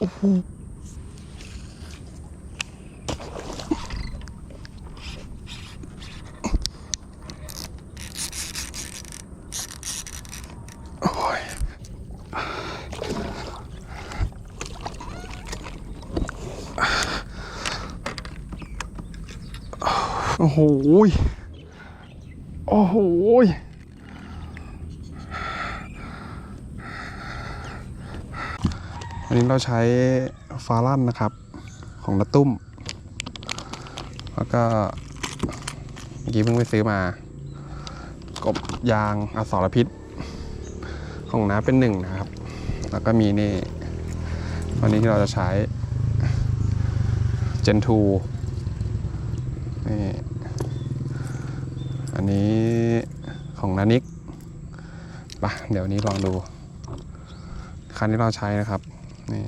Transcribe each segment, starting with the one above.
โอ้โหโอ้ยโอ้โหโอ้โหอันนี้เราใช้ฟาลั่นนะครับของน้าตุ้มแล้วก็เมื่อกี้เพิ่งไปซื้อมากบยางอสรพิษของน้าเป็น1นะครับแล้วก็มีนี่วันนี้ที่เราจะใช้ Gen 2นี่อันนี้ของนานิกป่ะเดี๋ยวนี้ลองดูคันที่เราใช้นะครับนี่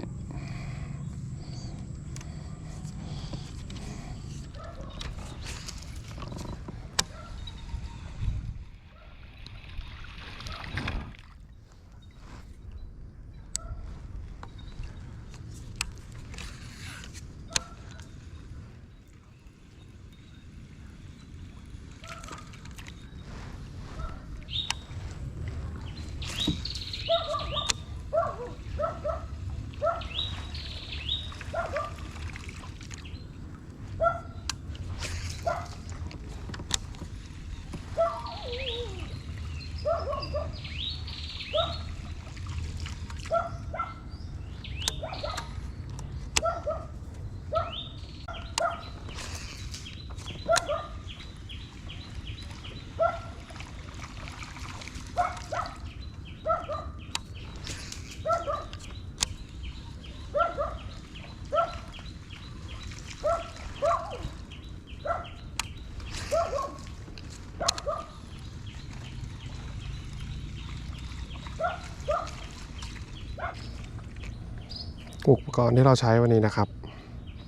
อุปกรณ์ที่เราใช้วันนี้นะครับ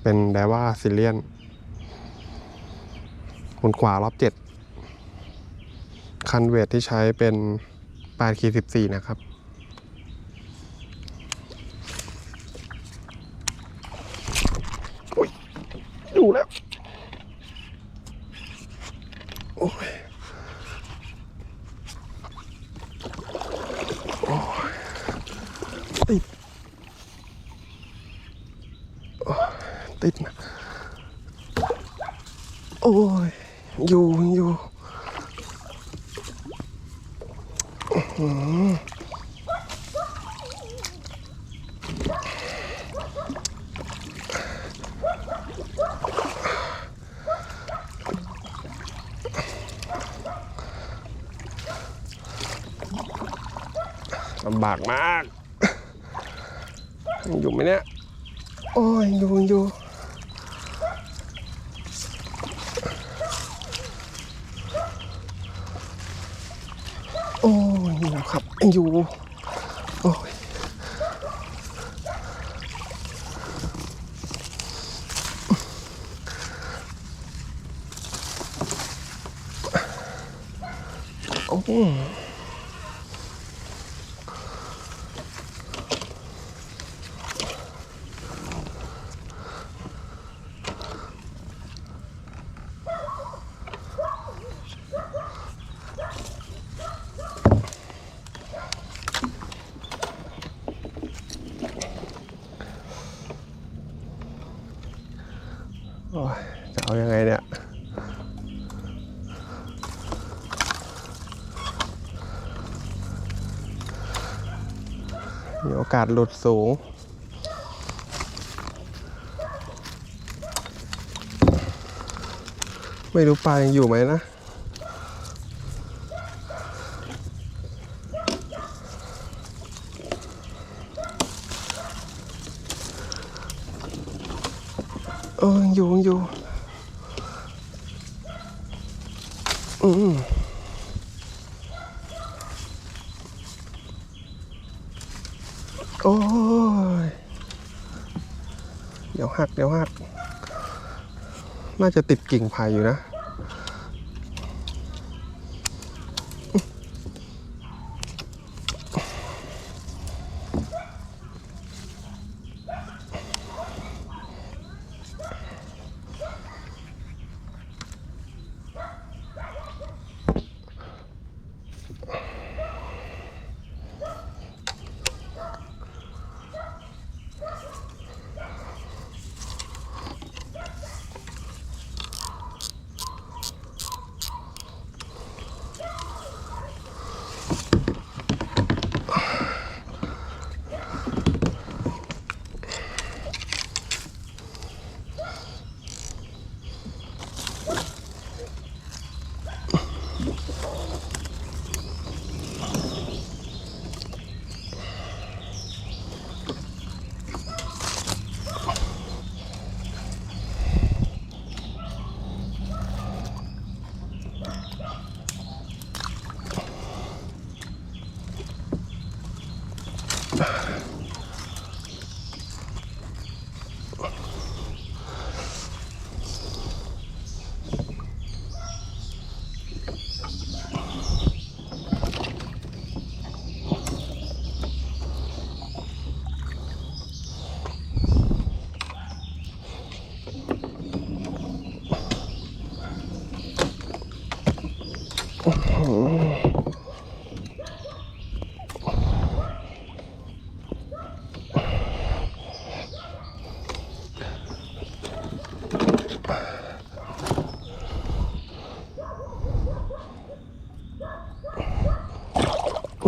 เป็นไดว่าซิเลียนหมุนขวารอบ7คันเวทที่ใช้เป็น8 ขีด 14นะครับอุ้ยอยู่แล้วโอ้ยติดติดนะโอ้ยอยู่ลำบากมากอยู่ไหมเนี่ยโอ้ยอยู่โอ้ยครับอยู่โอ้ยโอ้จะเอายังไงเนี่ยมีโอกาสหลุดสูงไม่รู้ปลายังอยู่ไหมนะอยู่โอ้ยเดี๋ยวหักน่าจะติดกิ่งไผ่อยู่นะ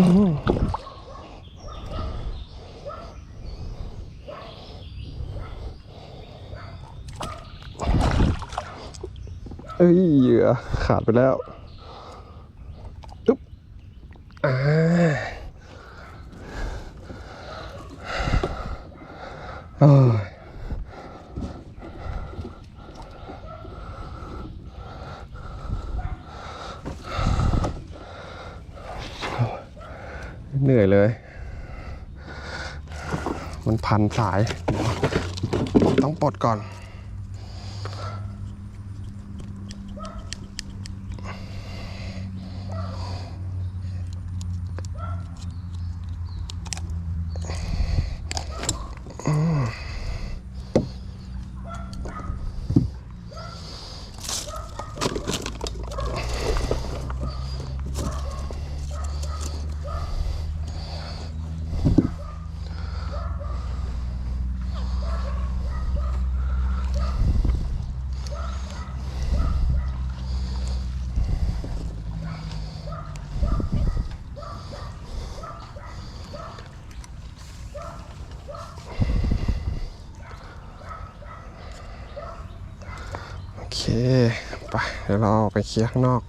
เอ้ยเหยื่อขาดไปแล้วอึ๊บโอ้ยเหนื่อยเลยมันพันสายต้องปลดก่อนโอเคไปเดี๋ยวเราออกไปเคลียร์ข้างนอก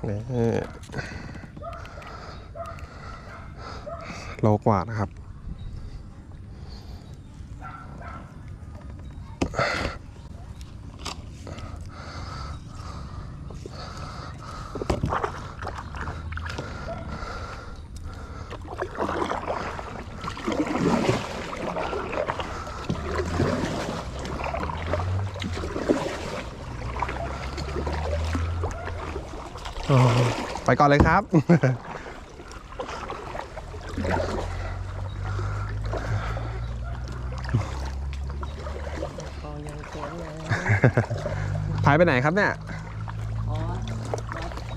นี่โลกว่านะครับไปก่อนเลยครับ พายไปไหนครับเนี่ย อ๋อ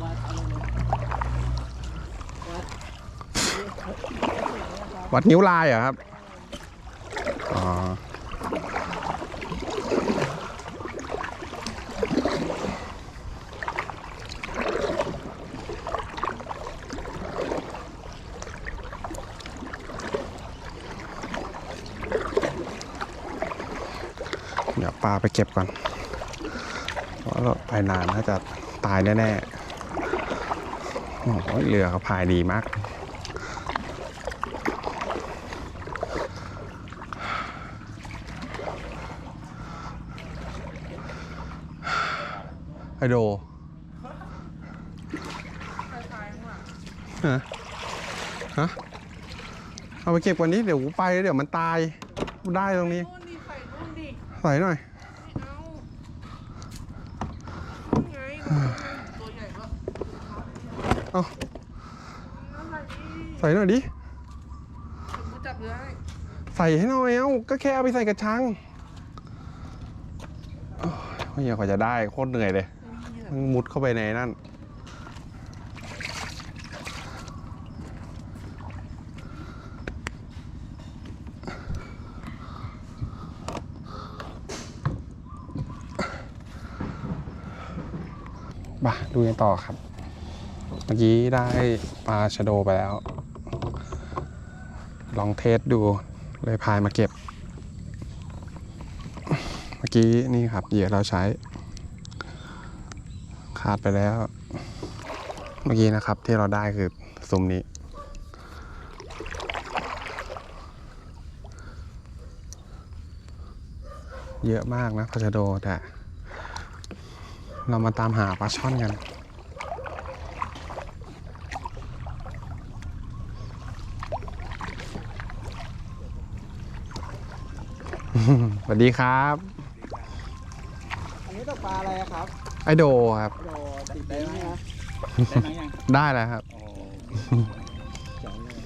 วัดอะไรนะวัด วัดนิ้วลายเหรอครับ อ๋อ เดี๋ยวปลาไปเก็บก่อน เพราะเราไปนานน่าจะตายแน่ๆ โอ้โหเรือเขาพายดีมาก ไฮโดฮะฮะเอาไปเก็บวันนี้เดี๋ยวไปเดี๋ยวมันตายได้ตรงนี้ นู่นดิใส่นู่นดิ ใส่หน่อย ไม่เอาไงตัวใหญ่ก็ เอา อะไรดิ ใส่หน่อยดิ ถึงมาจับเรือให้ ใส่ให้หน่อยก็แค่เอาไปใส่กระชังโอ้ยกว่าจะได้โคตรเหนื่อยเลยมันมุดเข้าไปในนั่นบ่ะดูกันต่อครับ เมื่อกี้ได้ปลาชะโดไปแล้ว ลองเทสดูเลยพายมาเก็บ เมื่อกี้นี่ครับเหยื่อเราใช้ ขาดไปแล้ว เมื่อกี้นะครับที่เราได้คือซุ้มนี้ เยอะมากนะปลาชะโดแต่เรามาตามหาปลาช่อนกัน สวัสดีครับ อันนี้ตกปลาอะไรอะครับ ไอโดครับ โดติดได้ไหมนะได้ไหมยัง ได้แล้วครับ โอ้เจ๋งเลย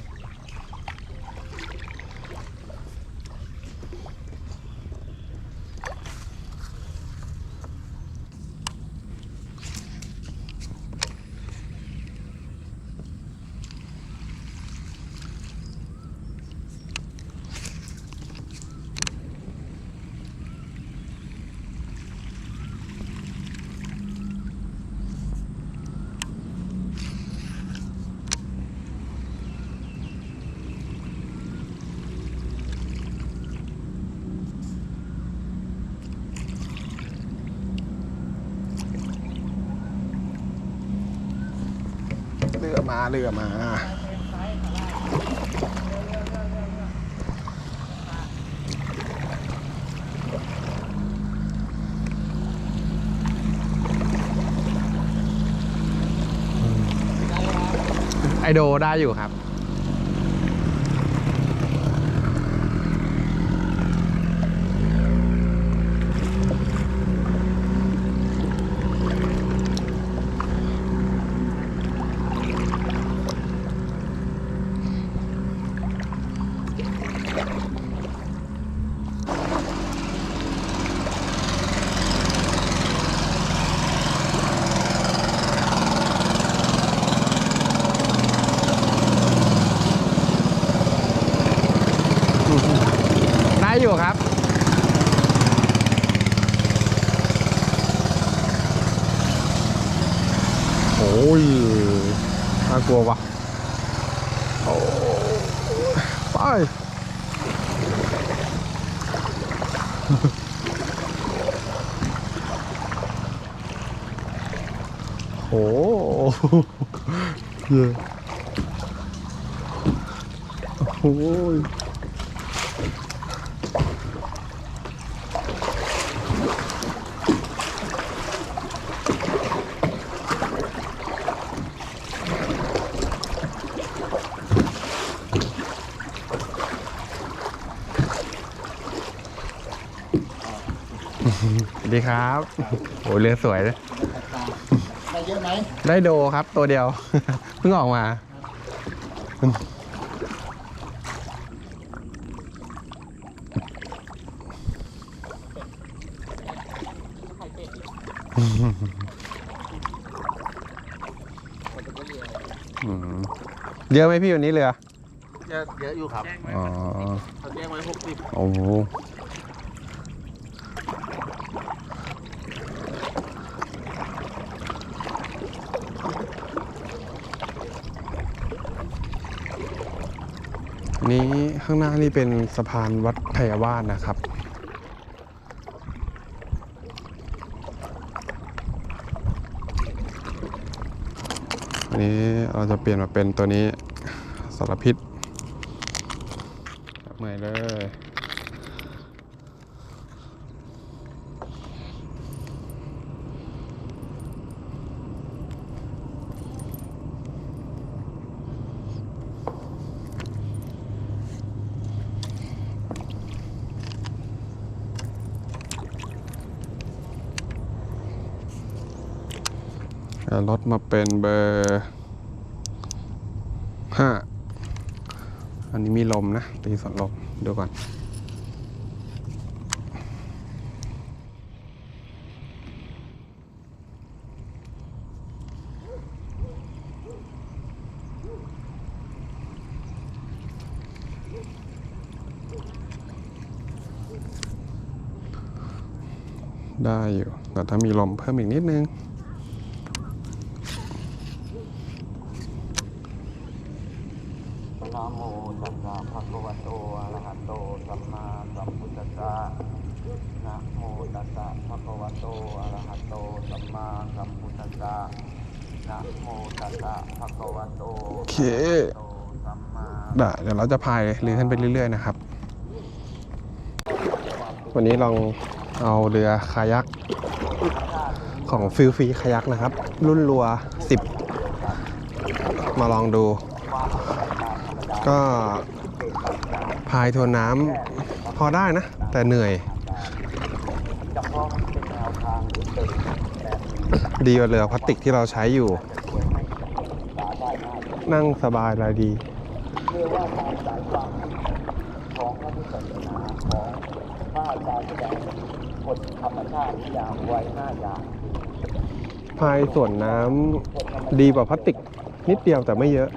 เรือมาเรือมาไอโดได้อยู่ครับ ได้อยู่ครับ โอ้ยน่ากลัววะโอ้ไปโอ้เยอะโอ้ยดีครับโอ้ยเรือสวยเลย ได้เยอะไหม ได้โดครับตัวเดียว เพิ่งออกมา เยอะไหมพี่วันนี้เรือ เยอะอยู่ครับ อ๋อ เขาแจ้งไว้60 โอ้โหนี้ข้างหน้านี่เป็นสะพานวัดไทยวาสนะครับ อันนี้เราจะเปลี่ยนมาเป็นตัวนี้สารพิษจับมือเลยลดมาเป็นเบอร์5อันนี้มีลมนะตีสดลมดูก่อนได้อยู่แต่ถ้ามีลมเพิ่มอีกนิดนึงนะโมตัสสะภะคะวะโตอะระหะโตสัมมาสัมพุทธัสสะนะโมตัสสะภะคะวะโตอะระหะโตสัมมาสัมพุทธัสสะนะโมตัสสะภะคะวะโต โอเค สัมมา ได้เดี๋ยวเราจะพายเรือขึ้นไปเรื่อยๆนะครับวันนี้ลองเอาเรือคายักของฟิลฟรีคายักนะครับรุ่นรัว10มาลองดูก็พายทวนน้ำพอได้นะ แต่เหนื่อย ดีกว่าเรือพลาสติกที่เราใช้อยู่ นั่งสบายรายดี เชื่อว่าตามสายความของพระพุทธศาสนาของพระอาจารย์แสดงกฎธรรมชาติอย่างไว้5อย่าง พายส่วนน้ำดีกว่าพลาสติกนิดเดียวแต่ไม่เยอะ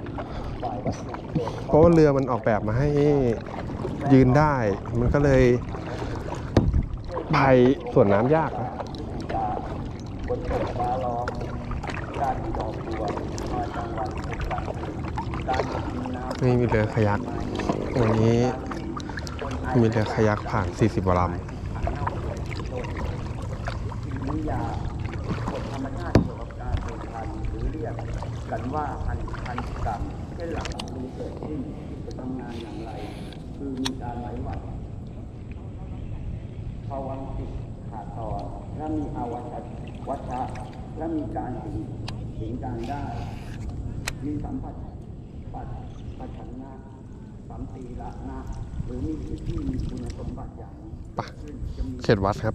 เพราะว่าเรือมันออกแบบมาให้ยืนได้ มันก็เลยพายส่วนน้ำยากนะ บนตกฟ้าร้องการที่ดอกบัวมาจังหวัดการกินน้ำ นี่มีเรือคายักวันนี้มีเรือคายักผ่าน40กว่าลำ นิยามกฎธรรมชาติเกี่ยวกับการสืบพันธุ์หรือเรียก กันว่าพันกรรมเช่นหลังมีเกิดขึ้นจะทำงานอย่างไร คือมีการไหลหวัดภวังจิตขาดตอนและมีอาวัชะและมีการถึงการได้มีสัมผัสปัจฉันนะสัมตีละนะหรือมีที่มีคุณสมบัติอย่างนี้ ปะเขตวัดครับ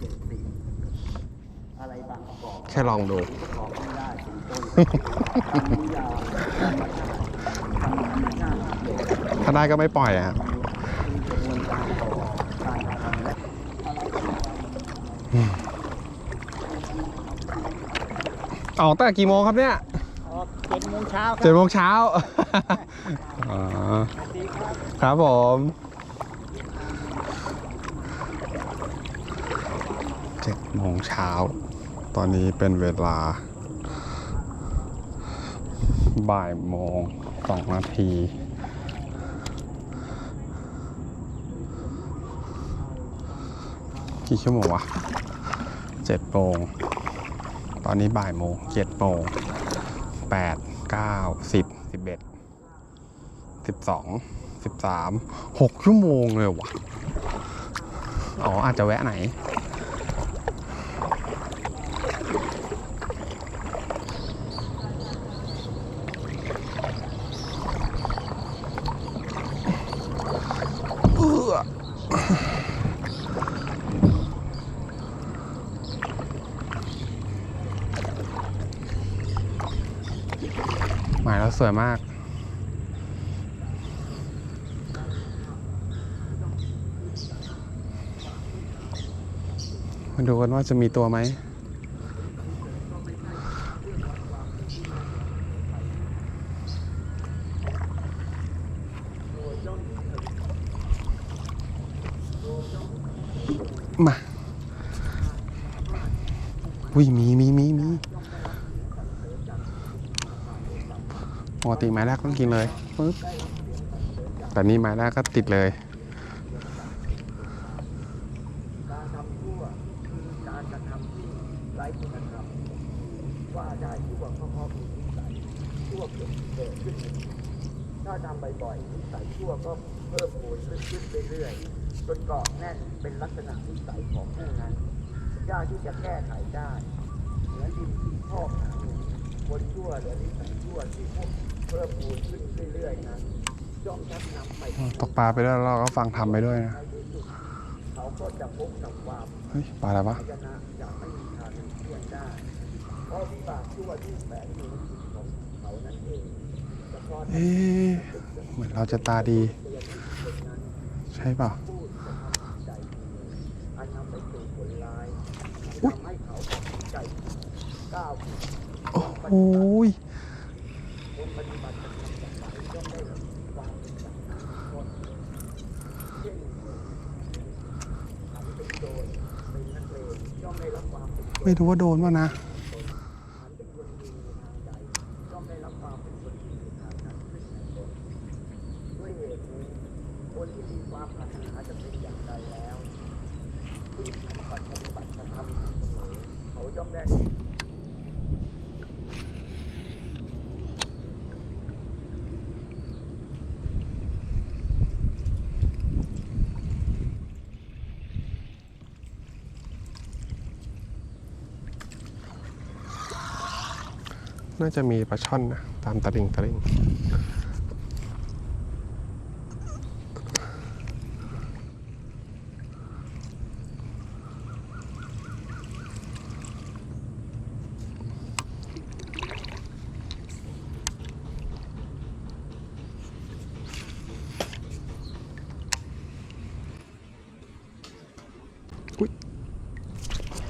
อะไรบางประกอบ แค่ลองดู ประกอบไม่ได้เป็นต้นทำนิยามธรรมชาติธรรมชาติเกิด ถ้าได้ก็ไม่ปล่อยอะครับ มีกระบวนการต่อการกระทำและ ออกตั้งแต่กี่โมงครับเนี่ย ออก7 โมงเช้าค เจ็ รั ด บ โมงเช้า อ๋อ ครับผม7 โมงเช้า ตอนนี้เป็นเวลาบ่ายโมง2 นาที กี่ชั่วโมงวะ7 โมง ตอนนี้บ่ายโมง7 โมง8 9 10 11 12 13 6 ชั่วโมงเลยวะอ๋ออาจจะแวะไหน หมายแล้วสวยมาก มาดูกันว่าจะมีตัวไหม มาอุ้ยมีปกติไม้แรกต้องกินเลยปึ๊บแต่นี่ไม้แรกก็ติดเลย การทำชั่วคือการกระทำที่ไร้คุณธรรมว่าได้ชั่วเพราะมีนิสัยชั่วเกิดขึ้นในจิตถ้าทำบ่อยๆนิสัยชั่วก็เพิ่มพูนขึ้นเรื่อยๆจนเกาะแน่นเป็นลักษณะนิสัยของผู้นั้นยากที่จะแก้ไขได้เหมือนดินที่พอกหางหมูคนชั่วหรือนิสัยชั่วที่พวกเพิ่มพูนขึ้นเรื่อยๆนั้นย่อมชักนำไป ตกปลาไปด้วยแล้วเราก็ฟังทำไปด้วยนะ ในที่สุดเขาก็จะพบกับความ เฮ้ยปลาอะไรวะ หายนะอย่างไม่มีทางเทียบได้เพราะวิบากชั่วที่แฝงอยู่ในจิตของเขานั่นเองเฉพาะ เอ๊ะเหมือนเราจะตาดี เตือนจิตคนนั้น ใช่เปล่า พูดจะทำใจดีอันนำไปสู่ผลร้ายทำให้เขาตัดสินใจก้าวผิด โอ้โหย คนปฏิบัติจะทำอย่างไรย่อมได้รับความเป็นอย่างนั้นก็เช่นทำเป็นโจรเป็นนักเลงย่อมได้รับความเป็นโจร ไม่รู้ว่าโดนป่ะนะ มันเป็นคนดีในทางใจย่อมได้รับความเป็นคนดีในทางนั้นขึ้นในตนด้วยเหตุนี้คนที่มีความปรารถนาจะเป็นอย่างใดแล้วที่ปฏิบัติจะทำอยู่เสมอเขาย่อมได้ น่าจะมีปลาช่อนนะ ตามตลิ่ง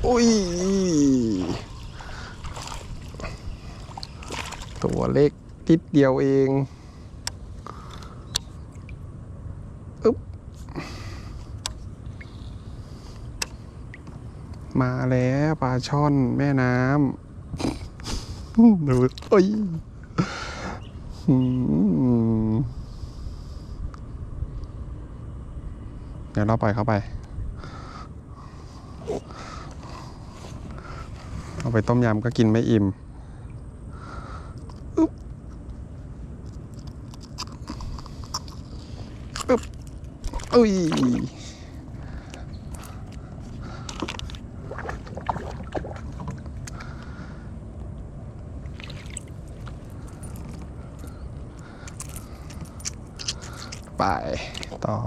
อุ้ย ตัวเล็กนิดเดียวเองอึ๊บมาแล้วปลาช่อนแม่น้ำดูโอ้ยเดี๋ยวเราปล่อยเข้าไป เอาไปต้มยำก็กินไม่อิ่มอึ๊บ อุ้ยไปต่อ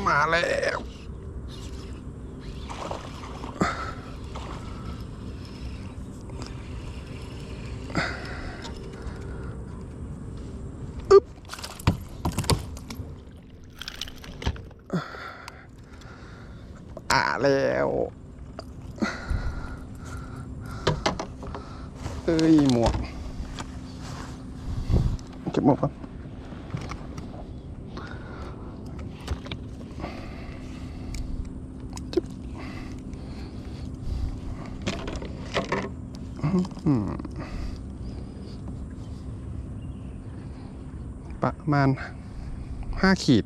มาแล้วแล้วเอ้ยหมวกเก็บหมวกก่อนประมาณ5 ขีด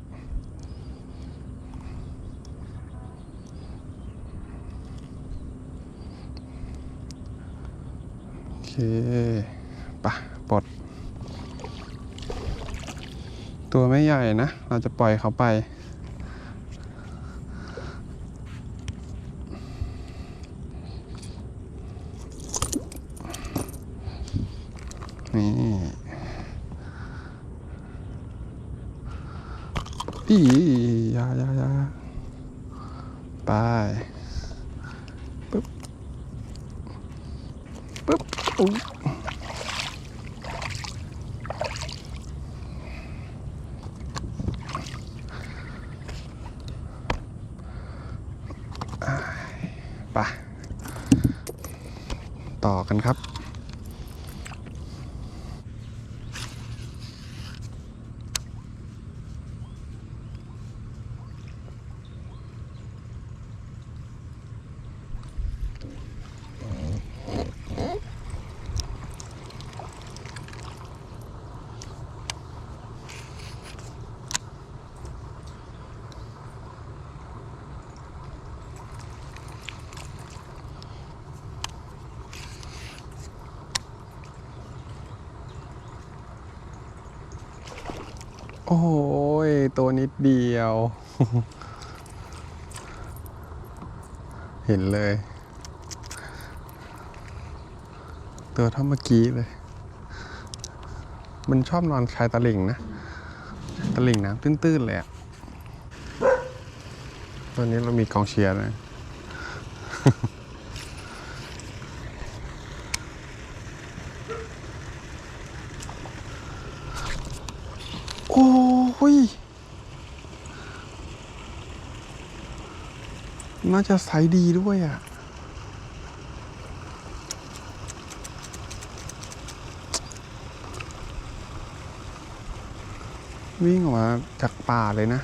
โอเคปะปลดตัวไม่ใหญ่นะ เราจะปล่อยเขาไปนี่อียายาไปปึ๊บปึ๊บอุ๊ยไปต่อกันครับโอ้ยตัวนิดเดียว เห็นเลย ตัวเท่าเมื่อกี้เลย มันชอบนอนชายตะลิ่งนะ ตะลิ่งน้ำตื้นๆเลยอะตัวนี้เรามีกองเชียร์นะ โอ้ยน่าจะไซส์ดีด้วยอ่ะวิ่งออกมาจากป่าเลยนะ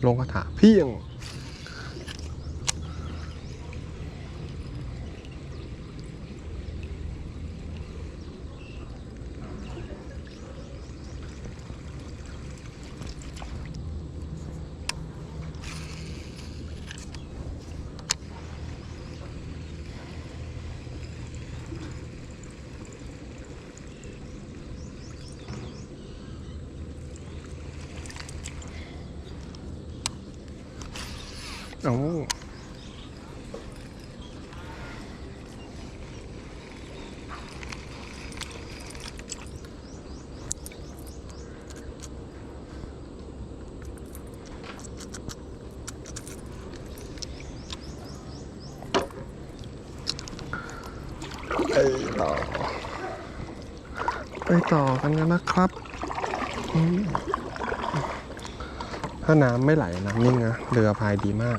ลงคาถาเพียง โอ้ไปต่อกันนะครับอืมถ้าน้ำไม่ไหลน้ำนิ่งนะเรือพายดีมาก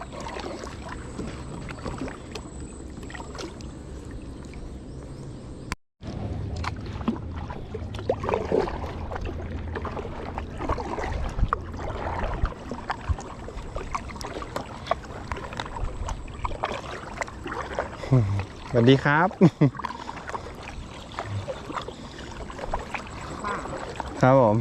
สวัสดีครับ ครับผม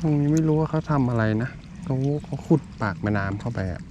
ตรงนี้ไม่รู้ว่าเขาทำอะไรนะเขาขุดปากแม่น้ำเข้าไปอ่ะ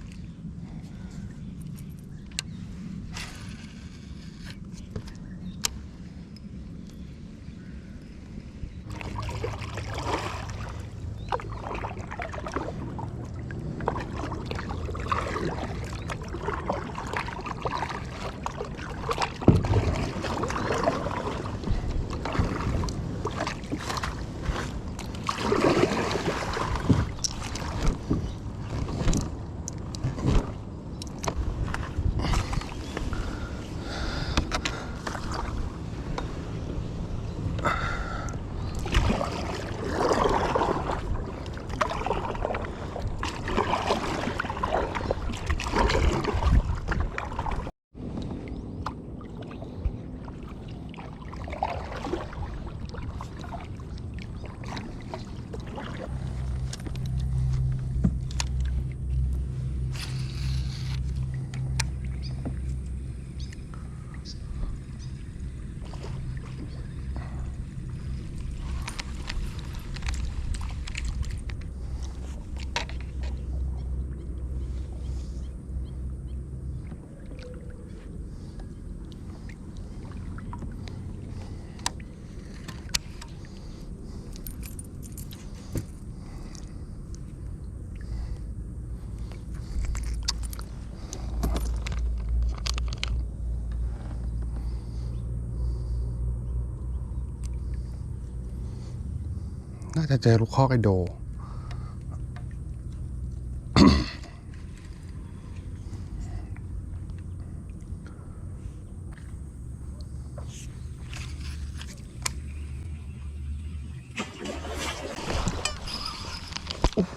น่าจะเจอลูกคอกไอโด โอ้โห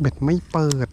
เบ็ดไม่เปิด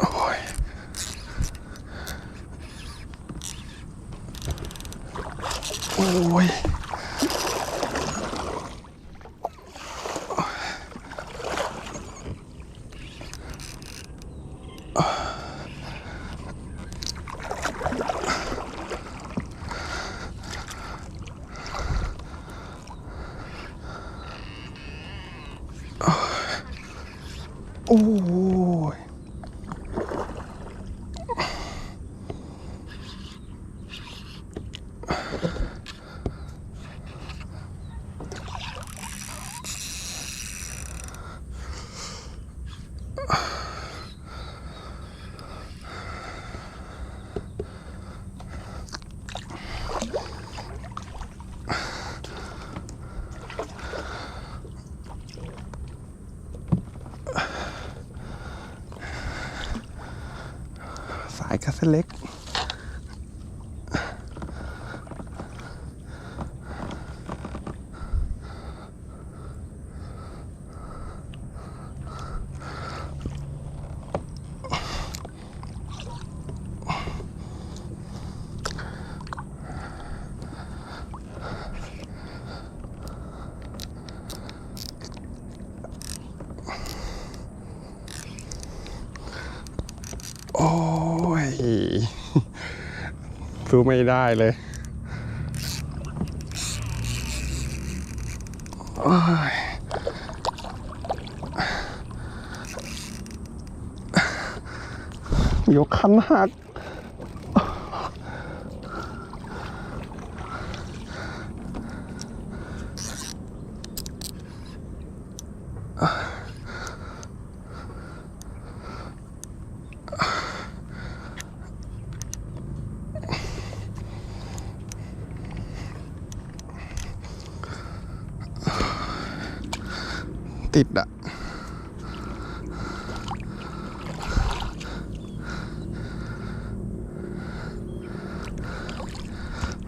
โอ้ยโอ้ยสายคัสเล็กโอ้ยสู้ไม่ได้เลยโอ้ยยกคันหักติดอะ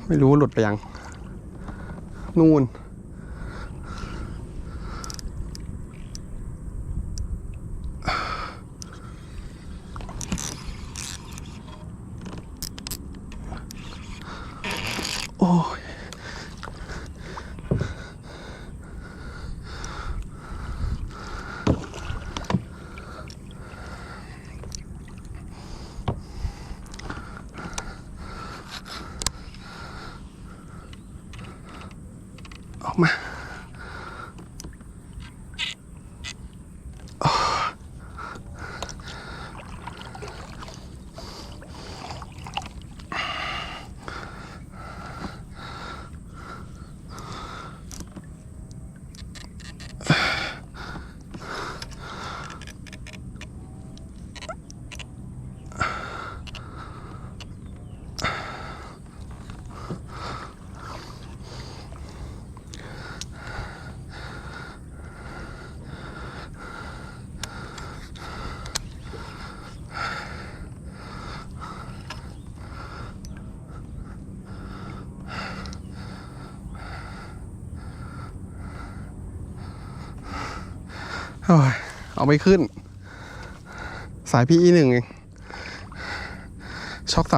ไม่รู้หลุดไปยังนู่นโอ้ยออกมา โอ้ยเอาไม่ขึ้น สาย PE 1เองช็อก30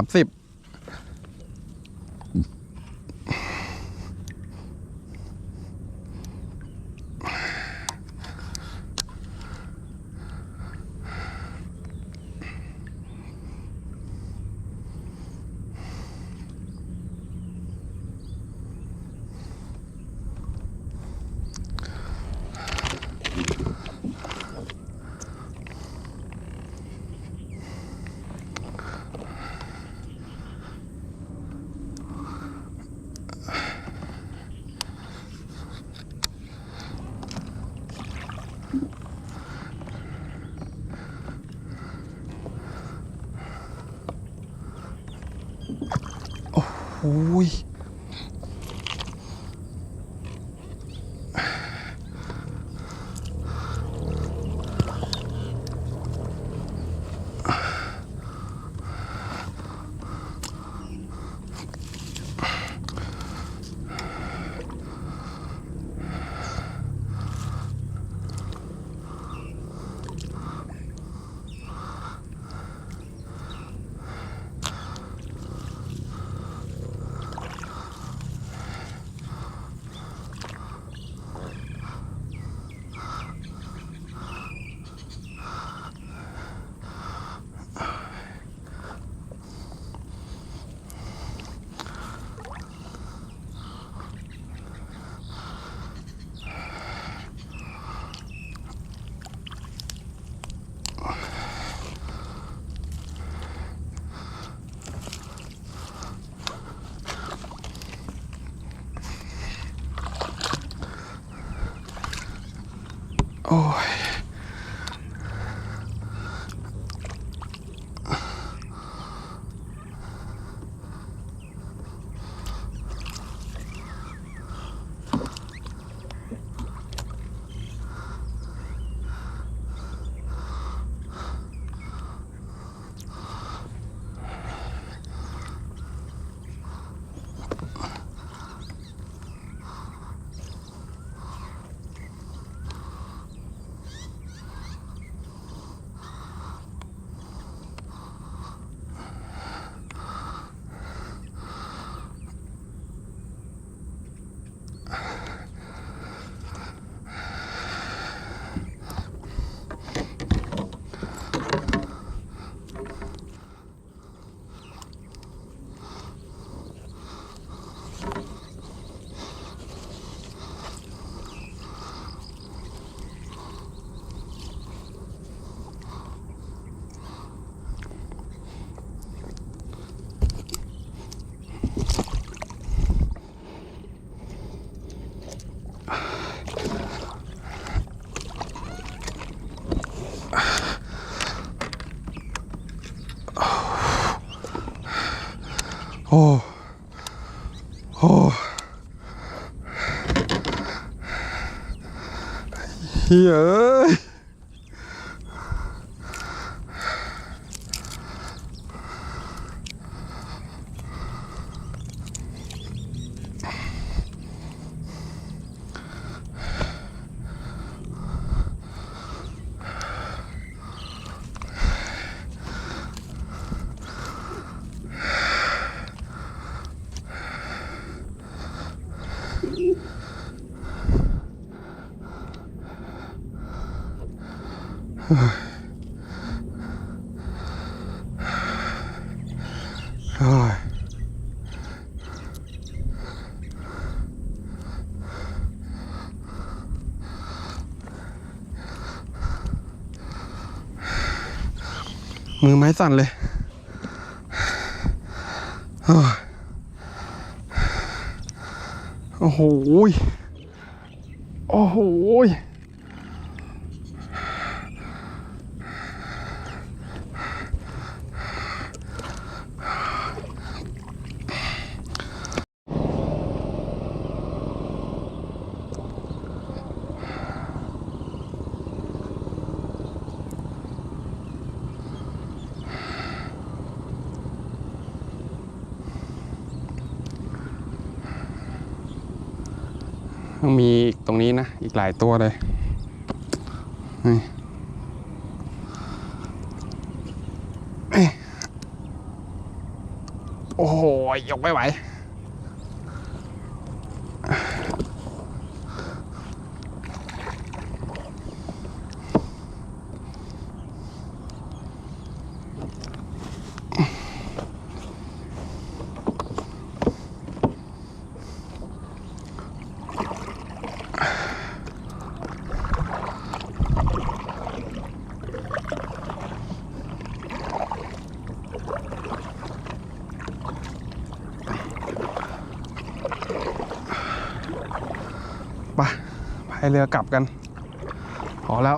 โอ้ยโอ้ยโอ้โอ้เฮ้ยโอ้ยมือไม้สั่นเลยโอ้โหโอ้โหมีตรงนี้นะอีกหลายตัวเลย นี่เอ้ยโอ้โหยกไม่ไหวไปพายเรือกลับกัน พอแล้ว